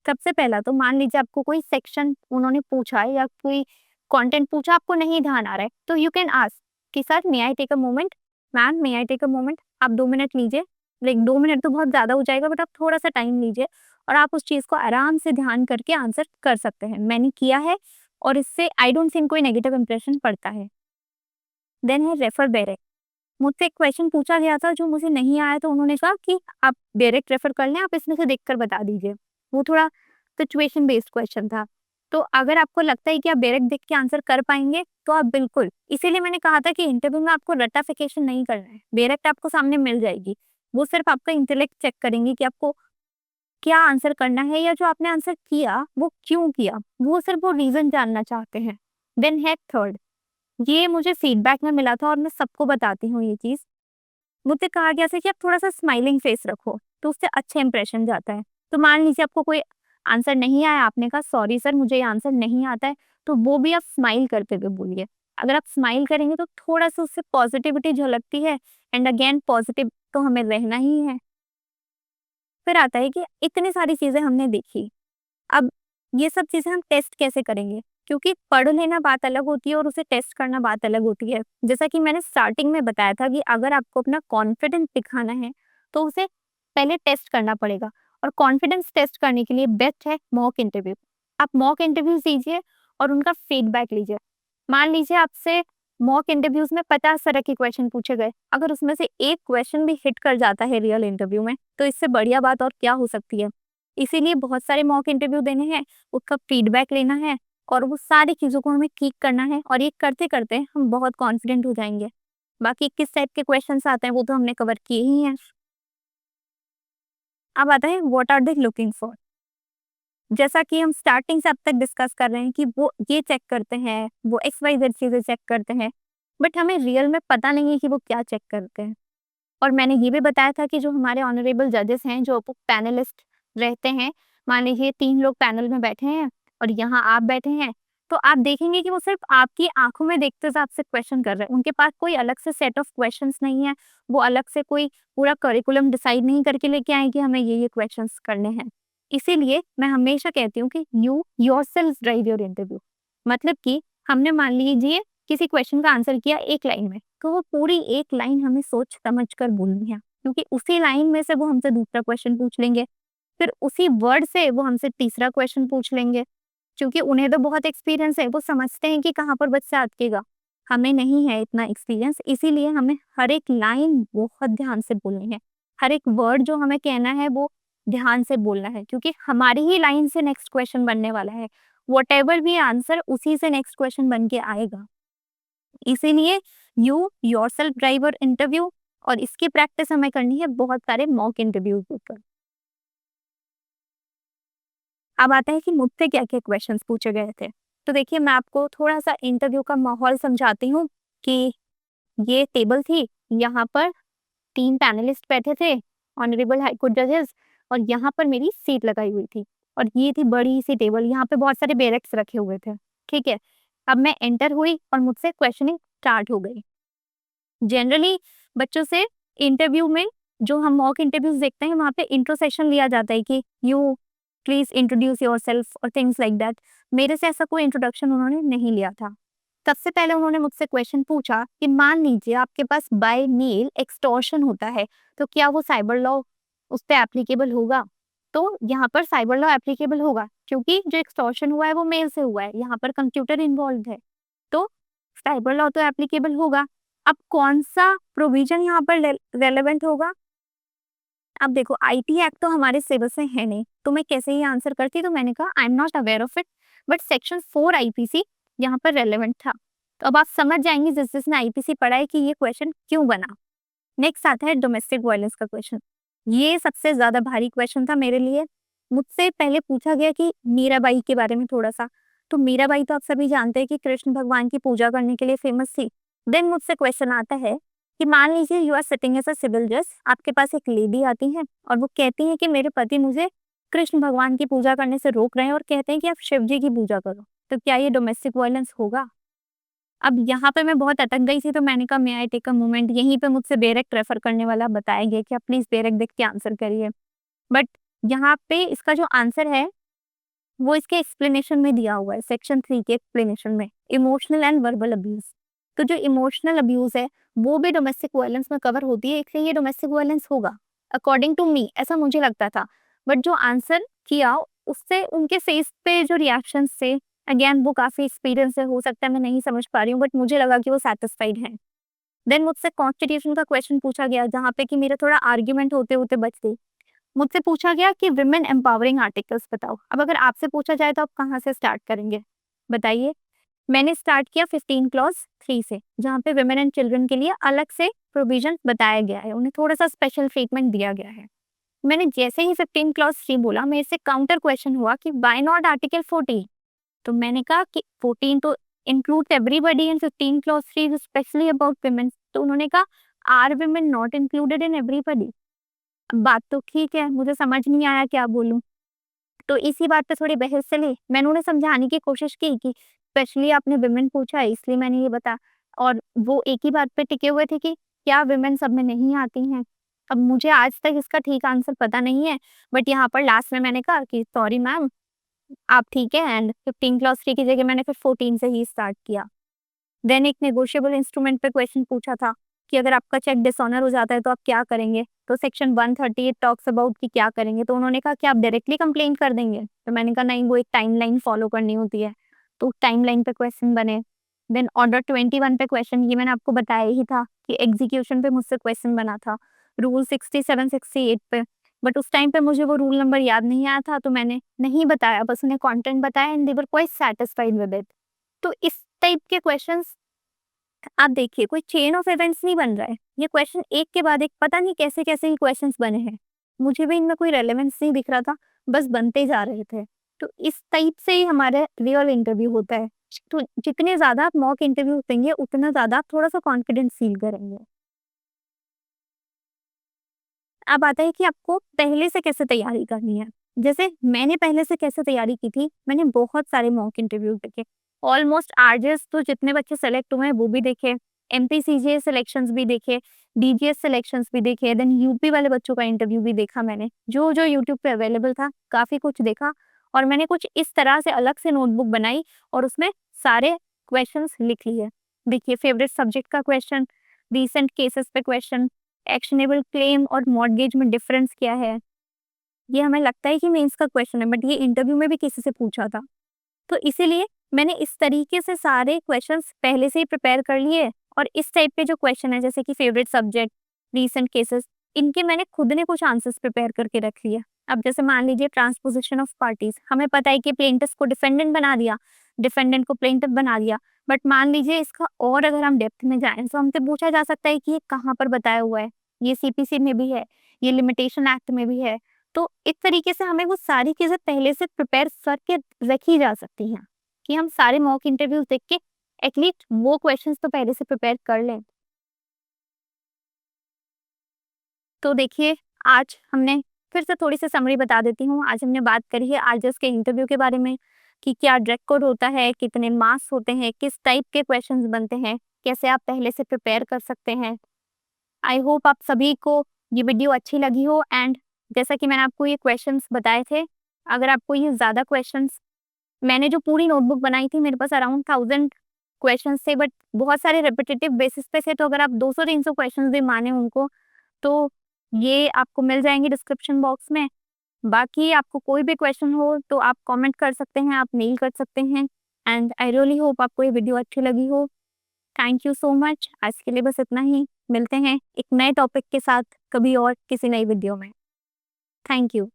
सबसे पहला तो मान लीजिए आपको कोई सेक्शन उन्होंने पूछा है या कोई कंटेंट पूछा, आपको नहीं ध्यान आ रहा है, तो यू कैन आस्क कि sir may I take a moment, ma'am may I take a moment, आप 2 मिनट लीजिए। लाइक 2 मिनट तो बहुत ज़्यादा हो जाएगा, बट आप थोड़ा-सा टाइम लीजिए और आप उस चीज़ को आराम से ध्यान करके आंसर कर सकते हैं। मैंने किया है और इससे आई डोंट थिंक कोई नेगेटिव इंप्रेशन पड़ता है। देन है रेफर बैक। मुझसे एक क्वेश्चन पूछा गया था जो मुझे नहीं आया, तो उन्होंने कहा कि आप डायरेक्ट रेफर कर लें, आप इसमें से देखकर बता दीजिए। वो थोड़ा सिचुएशन बेस्ड क्वेश्चन था। तो अगर आपको लगता है कि आप डायरेक्ट देख के आंसर कर पाएँगे, तो आप बिल्कुल, इसीलिए मैंने कहा था कि इंटरव्यू में आपको रट्टाफिकेशन नहीं करना है, डायरेक्ट आपको सामने मिल जाएगी। वो सिर्फ आपका इंटेलेक्ट चेक करेंगे कि आपको क्या आंसर करना है, या जो आपने आंसर किया वो क्यों किया, वो सिर्फ वो रीज़न जानना चाहते हैं। देन है थर्ड, ये मुझे फीडबैक में मिला था और मैं सबको बताती हूँ ये चीज़। मुझसे कहा गया था कि आप थोड़ा-सा स्माइलिंग फेस रखो, तो उससे अच्छा इंप्रेशन जाता है। तो मान लीजिए आपको कोई आंसर नहीं आया, आपने कहा सॉरी सर मुझे ये आंसर नहीं आता है, तो वो भी आप स्माइल करते हुए बोलिए। अगर आप स्माइल करेंगे तो थोड़ा-सा उससे पॉजिटिविटी झलकती है, एंड अगेन पॉजिटिव तो हमें रहना ही है। फिर आता है कि इतनी सारी चीज़ें हमने देखी, अब ये सब चीज़ें हम टेस्ट कैसे करेंगे? क्योंकि पढ़ लेना बात अलग होती है और उसे टेस्ट करना बात अलग होती है। जैसा कि मैंने स्टार्टिंग में बताया था कि अगर आपको अपना कॉन्फिडेंस दिखाना है, तो उसे पहले टेस्ट करना पड़ेगा, और कॉन्फिडेंस टेस्ट करने के लिए बेस्ट है मॉक इंटरव्यू। आप मॉक इंटरव्यूज़ दीजिए और उनका फीडबैक लीजिए। मान लीजिए आपसे मॉक इंटरव्यूज़ में 50 तरह के क्वेश्चन पूछे गए, अगर उसमें से एक क्वेश्चन भी हिट कर जाता है रियल इंटरव्यू में, तो इससे बढ़िया बात और क्या हो सकती है? इसीलिए बहुत सारे मॉक इंटरव्यू देने हैं, उसका फीडबैक लेना है, और वो सारी चीज़ों को हमें ठीक करना है, और ये करते-करते हम बहुत कॉन्फिडेंट हो जाएँगे। बाकी किस टाइप के क्वेश्चन्स आते हैं वो तो हमने कवर किए ही हैं। अब आता है what are they looking for? जैसा कि हम स्टार्टिंग से अब तक डिस्कस कर रहे हैं कि वो ये चेक करते हैं, वो XYZ चीज़ें चेक करते हैं, बट हमें रियल में पता नहीं है कि वो क्या चेक करते हैं। और मैंने ये भी बताया था कि जो हमारे ऑनरेबल जजेस हैं, जो पैनलिस्ट रहते हैं, मान लीजिए 3 लोग पैनल में बैठे हैं और यहाँ आप बैठे हैं, तो आप देखेंगे कि वो सिर्फ़ आपकी आँखों में देखते हुए आपसे क्वेश्चन कर रहे हैं। उनके पास कोई अलग से सेट ऑफ क्वेश्चंस नहीं है, वो अलग से कोई पूरा करिकुलम डिसाइड नहीं करके लेके आए कि हमें ये क्वेश्चंस करने हैं। इसीलिए मैं हमेशा कहती हूँ कि you yourself drive your interview. मतलब कि हमने मान लीजिए किसी क्वेश्चन का आंसर किया एक लाइन में, तो वो पूरी एक लाइन हमें सोच समझ कर बोलनी है, क्योंकि उसी लाइन में से वो हमसे दूसरा क्वेश्चन पूछ लेंगे, फिर उसी वर्ड से वो हमसे तीसरा क्वेश्चन पूछ लेंगे, क्योंकि उन्हें तो बहुत एक्सपीरियंस है, वो समझते हैं कि कहाँ पर बच्चा अटकेगा। हमें नहीं है इतना एक्सपीरियंस, इसीलिए हमें हर एक लाइन बहुत ध्यान से बोलनी है। हर एक वर्ड जो हमें कहना है वो ध्यान से बोलना है, क्योंकि हमारी ही लाइन से नेक्स्ट क्वेश्चन बनने वाला है। व्हाटएवर भी आंसर उसी से नेक्स्ट क्वेश्चन बन के आएगा। इसीलिए you yourself drive your interview, और इसकी प्रैक्टिस हमें करनी है बहुत सारे मॉक इंटरव्यूज ऊपर। अब आता है कि मुझसे क्या-क्या क्वेश्चंस पूछे गए थे। तो देखिए मैं आपको थोड़ा-सा इंटरव्यू का माहौल समझाती हूँ कि ये टेबल थी, यहाँ पर 3 पैनलिस्ट बैठे थे, ऑनरेबल हाई कोर्ट जजेस, और यहाँ पर मेरी सीट लगाई हुई थी, और ये थी बड़ी-सी टेबल, यहाँ पे बहुत सारे बैरक्स रखे हुए थे, ठीक है? अब मैं एंटर हुई और मुझसे क्वेश्चनिंग स्टार्ट हो गई। जनरली बच्चों से इंटरव्यू में, जो हम मॉक इंटरव्यूज देखते हैं, वहाँ पे इंट्रो सेशन लिया जाता है कि यू प्लीज इंट्रोड्यूस योरसेल्फ और थिंग्स लाइक दैट। मेरे से ऐसा कोई इंट्रोडक्शन उन्होंने नहीं लिया था। सबसे पहले उन्होंने मुझसे क्वेश्चन पूछा कि मान लीजिए आपके पास बाय मेल एक्सटॉर्शन होता है, तो क्या वो साइबर लॉ उस पे एप्लीकेबल होगा? तो यहाँ पर साइबर लॉ एप्लीकेबल होगा, क्योंकि जो एक्सटॉर्शन हुआ है वो मेल से हुआ है, यहाँ पर कंप्यूटर इन्वॉल्व है, तो साइबर लॉ तो एप्लीकेबल होगा। अब कौन-सा प्रोविज़न यहाँ पर रेलेवेंट होगा? अब देखो आईटी एक्ट तो हमारे सिलेबस में है नहीं, तो मैं कैसे ये आंसर करती? तो मैंने कहा आई am not aware of it, but section 4 IPC यहाँ पर रेलेवेंट था। तो अब आप समझ जाएँगे जिसने आईपीसी पढ़ा है कि ये क्वेश्चन क्यों बना। नेक्स्ट आता है डोमेस्टिक वायलेंस का क्वेश्चन। ये सबसे ज़्यादा भारी क्वेश्चन था मेरे लिए। मुझसे पहले पूछा गया कि मीराबाई के बारे में थोड़ा-सा। तो मीराबाई तो आप सभी जानते हैं कि कृष्ण भगवान की पूजा करने के लिए फेमस थी। देन मुझसे क्वेश्चन आता है कि मान लीजिए you are sitting as a civil जज, आपके पास एक लेडी आती है और वो कहती है कि मेरे पति मुझे कृष्ण भगवान की पूजा करने से रोक रहे हैं और कहते हैं कि आप शिव जी की पूजा करो। तो क्या ये डोमेस्टिक वायलेंस होगा? अब यहाँ पे मैं बहुत अटक गई थी, तो मैंने कहा मे आई टेक अ मोमेंट, यहीं पे मुझसे डायरेक्ट रेफर करने वाला बताया गया कि आप प्लीज़ डायरेक्ट देख के आंसर करिए। बट यहाँ पे इसका जो आंसर है वो इसके एक्सप्लेनेशन में दिया हुआ है, सेक्शन 3 के एक्सप्लेनेशन में, इमोशनल एंड वर्बल अब्यूज़। तो जो इमोशनल अब्यूज़ है, वो भी डोमेस्टिक वायलेंस में कवर होती है, इसलिए ये डोमेस्टिक वायलेंस होगा, अकॉर्डिंग टू मी, ऐसा मुझे लगता था। बट जो आंसर किया, उससे उनके फेस पे जो रिएक्शंस थे, अगेन वो काफ़ी एक्सपीरियंस है, हो सकता है मैं नहीं समझ पा रही हूँ, बट मुझे लगा कि वो सैटिस्फाइड हैं। देन मुझसे कॉन्स्टिट्यूशन का क्वेश्चन पूछा गया, जहाँ पे कि मेरा थोड़ा आर्ग्यूमेंट होते होते बच गई। मुझसे पूछा गया कि विमेन एम्पावरिंग आर्टिकल्स बताओ। अब अगर आपसे पूछा जाए तो आप कहाँ से स्टार्ट करेंगे, बताइए। मैंने स्टार्ट किया 15 क्लॉज 3 से, जहाँ पे विमेन एंड चिल्ड्रन के लिए अलग से प्रोविजन बताया गया है, उन्हें थोड़ा सा स्पेशल ट्रीटमेंट दिया गया है। मैंने जैसे ही 15 क्लॉज 3 बोला, मेरे से काउंटर क्वेश्चन हुआ कि व्हाई नॉट आर्टिकल 14। तो मैंने कहा कि 14 तो include everybody and 15 clause 3 is specially about women. तो उन्होंने कहा are women not included in everybody. बात तो ठीक है, मुझे समझ नहीं आया क्या बोलूं। तो इसी बात पे थोड़ी बहस चली। मैंने उन्हें समझाने की कोशिश की कि स्पेशली आपने विमेन पूछा है इसलिए मैंने ये बता, और वो एक ही बात पे टिके हुए थे कि क्या विमेन सब में नहीं आती हैं। अब मुझे आज तक इसका ठीक आंसर पता नहीं है, बट यहाँ पर लास्ट में मैंने कहा कि सॉरी मैम, आप ठीक है, एंड 15 क्लॉज 3 की जगह मैंने फिर 14 से ही स्टार्ट किया। देन एक नेगोशिएबल इंस्ट्रूमेंट पे क्वेश्चन पूछा था कि अगर आपका चेक डिसऑनर हो जाता है तो आप क्या करेंगे। तो सेक्शन 138 टॉक्स अबाउट कि क्या करेंगे। तो उन्होंने कहा कि आप डायरेक्टली कंप्लेन कर देंगे। तो मैंने कहा नहीं, वो एक टाइमलाइन फॉलो करनी होती है। तो टाइमलाइन पे क्वेश्चन बने। देन ऑर्डर 21 पे क्वेश्चन, ये मैंने आपको बताया ही था कि एग्जीक्यूशन पे मुझसे क्वेश्चन बना था रूल 67 68 पे। बट उस टाइम पे मुझे वो रूल नंबर याद नहीं आया था, तो मैंने नहीं बताया, बस उन्हें कंटेंट बताया and they were quite satisfied with it. तो इस टाइप के क्वेश्चंस आप देखिए, कोई चेन ऑफ इवेंट्स नहीं बन रहा है। ये क्वेश्चन एक के बाद एक पता नहीं कैसे कैसे ही क्वेश्चंस बने हैं। मुझे भी इनमें कोई रेलेवेंस नहीं दिख रहा था, बस बनते जा रहे थे। तो इस टाइप से ही हमारे रियल इंटरव्यू होता है। तो जितने ज़्यादा आप मॉक इंटरव्यू देंगे, उतना ज़्यादा आप थोड़ा-सा कॉन्फिडेंस फील करेंगे। अब आता है कि आपको पहले से कैसे तैयारी करनी है। जैसे मैंने पहले से कैसे तैयारी की थी, मैंने बहुत सारे मॉक इंटरव्यू देखे। ऑलमोस्ट आरजेएस तो जितने बच्चे सेलेक्ट हुए हैं वो भी देखे, एमपीसीजे सिलेक्शंस भी देखे, डीजीएस सिलेक्शंस भी देखे, देन यूपी वाले बच्चों का इंटरव्यू भी देखा मैंने। जो यूट्यूब पे अवेलेबल था, काफ़ी कुछ देखा, और मैंने कुछ इस तरह से अलग से नोटबुक बनाई और उसमें सारे क्वेश्चंस लिख लिए। देखिए, फेवरेट सब्जेक्ट का क्वेश्चन, रीसेंट केसेस पे क्वेश्चन, एक्शनेबल क्लेम और मॉर्गेज में डिफरेंस क्या है। ये हमें लगता है कि मेंस का क्वेश्चन है, बट ये इंटरव्यू में भी किसी से पूछा था। तो इसीलिए मैंने इस तरीके से सारे क्वेश्चंस पहले से ही प्रिपेयर कर लिए, और इस टाइप के जो क्वेश्चन है, जैसे कि फेवरेट सब्जेक्ट, रीसेंट केसेस, इनके मैंने खुद ने कुछ आंसर्स प्रिपेयर करके रख लिए। अब जैसे मान लीजिए ट्रांसपोजिशन ऑफ पार्टीज, हमें पता है कि प्लेंटिफ को डिफेंडेंट बना दिया, डिफेंडेंट को प्लेंटिफ बना दिया, बट मान लीजिए इसका और अगर हम डेप्थ में जाएं तो हमसे पूछा जा सकता है कि ये कहाँ पर बताया हुआ है, ये सीपीसी में भी है, ये लिमिटेशन एक्ट में भी है। तो इस तरीके से हमें वो सारी चीजें पहले से प्रिपेयर करके रखी जा सकती हैं, कि हम सारे मॉक इंटरव्यूज देख के एटलीस्ट वो क्वेश्चंस तो पहले से प्रिपेयर कर लें। तो देखिए, आज हमने फिर से थोड़ी-सी समरी बता देती हूँ। आज हमने बात करी है आरजेएस के इंटरव्यू के बारे में, कि क्या ड्रेस कोड होता है, कितने मार्क्स होते हैं, किस टाइप के क्वेश्चंस बनते हैं, कैसे आप पहले से प्रिपेयर कर सकते हैं। आई होप आप सभी को ये वीडियो अच्छी लगी हो, एंड जैसा कि मैंने आपको ये क्वेश्चंस बताए थे, अगर आपको ये ज़्यादा क्वेश्चंस, मैंने जो पूरी नोटबुक बनाई थी, मेरे पास अराउंड 1000 क्वेश्चंस थे, बट बहुत सारे रिपिटेटिव बेसिस पे थे, तो अगर आप 200-300 क्वेश्चंस भी माने उनको, तो ये आपको मिल जाएँगे डिस्क्रिप्शन बॉक्स में। बाकी आपको कोई भी क्वेश्चन हो तो आप कमेंट कर सकते हैं, आप मेल कर सकते हैं, एंड आई रियली होप आपको ये वीडियो अच्छी लगी हो। Thank you so much. आज के लिए बस इतना ही। मिलते हैं एक नए टॉपिक के साथ कभी और किसी नई वीडियो में। Thank you.